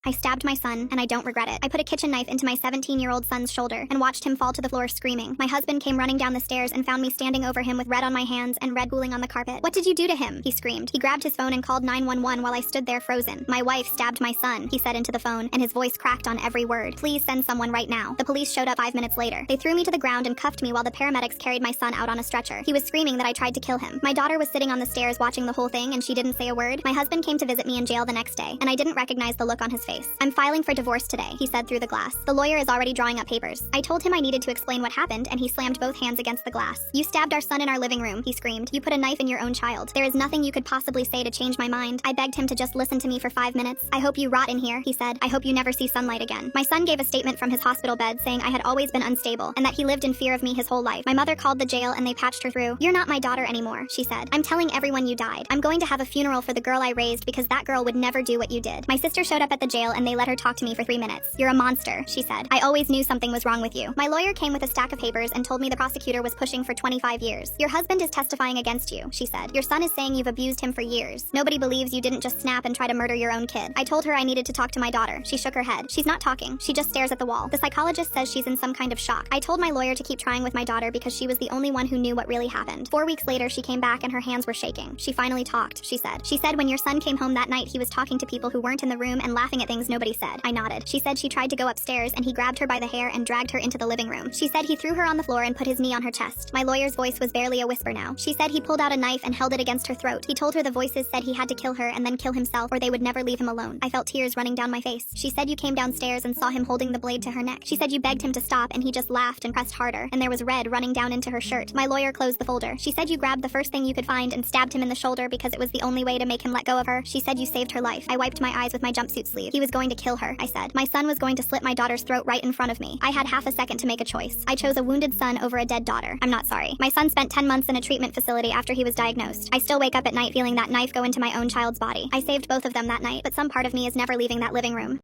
I stabbed my son, and I don't regret it. I put a kitchen knife into my 17-year-old son's shoulder and watched him fall to the floor screaming. My husband came running down the stairs and found me standing over him with red on my hands and red pooling on the carpet. "What did you do to him?" he screamed. He grabbed his phone and called 911 while I stood there frozen. "My wife stabbed my son," he said into the phone, and his voice cracked on every word. "Please send someone right now." The police showed up 5 minutes later. They threw me to the ground and cuffed me while the paramedics carried my son out on a stretcher. He was screaming that I tried to kill him. My daughter was sitting on the stairs watching the whole thing, and she didn't say a word. My husband came to visit me in jail the next day, and I didn't recognize the look on his face. "I'm filing for divorce today," he said through the glass. "The lawyer is already drawing up papers." I told him I needed to explain what happened, and he slammed both hands against the glass. "You stabbed our son in our living room," he screamed. "You put a knife in your own child. There is nothing you could possibly say to change my mind." I begged him to just listen to me for 5 minutes. "I hope you rot in here," he said. "I hope you never see sunlight again." My son gave a statement from his hospital bed saying I had always been unstable and that he lived in fear of me his whole life. My mother called the jail and they patched her through. "You're not my daughter anymore," she said. "I'm telling everyone you died. I'm going to have a funeral for the girl I raised because that girl would never do what you did." My sister showed up at the jail and they let her talk to me for 3 minutes. "You're a monster," she said. "I always knew something was wrong with you." My lawyer came with a stack of papers and told me the prosecutor was pushing for 25 years. "Your husband is testifying against you," she said. "Your son is saying you've abused him for years. Nobody believes you didn't just snap and try to murder your own kid." I told her I needed to talk to my daughter. She shook her head. "She's not talking. She just stares at the wall. The psychologist says she's in some kind of shock." I told my lawyer to keep trying with my daughter because she was the only one who knew what really happened. 4 weeks later, she came back and her hands were shaking. "She finally talked," she said. "She said when your son came home that night, he was talking to people who weren't in the room and laughing at things nobody said." I nodded. "She said she tried to go upstairs and he grabbed her by the hair and dragged her into the living room. She said he threw her on the floor and put his knee on her chest." My lawyer's voice was barely a whisper now. "She said he pulled out a knife and held it against her throat. He told her the voices said he had to kill her and then kill himself or they would never leave him alone." I felt tears running down my face. "She said you came downstairs and saw him holding the blade to her neck. She said you begged him to stop and he just laughed and pressed harder, and there was red running down into her shirt." My lawyer closed the folder. "She said you grabbed the first thing you could find and stabbed him in the shoulder because it was the only way to make him let go of her. She said you saved her life." I wiped my eyes with my jumpsuit sleeve. "He was going to kill her," I said. "My son was going to slit my daughter's throat right in front of me." I had half a second to make a choice. I chose a wounded son over a dead daughter. I'm not sorry. My son spent 10 months in a treatment facility after he was diagnosed. I still wake up at night feeling that knife go into my own child's body. I saved both of them that night, but some part of me is never leaving that living room.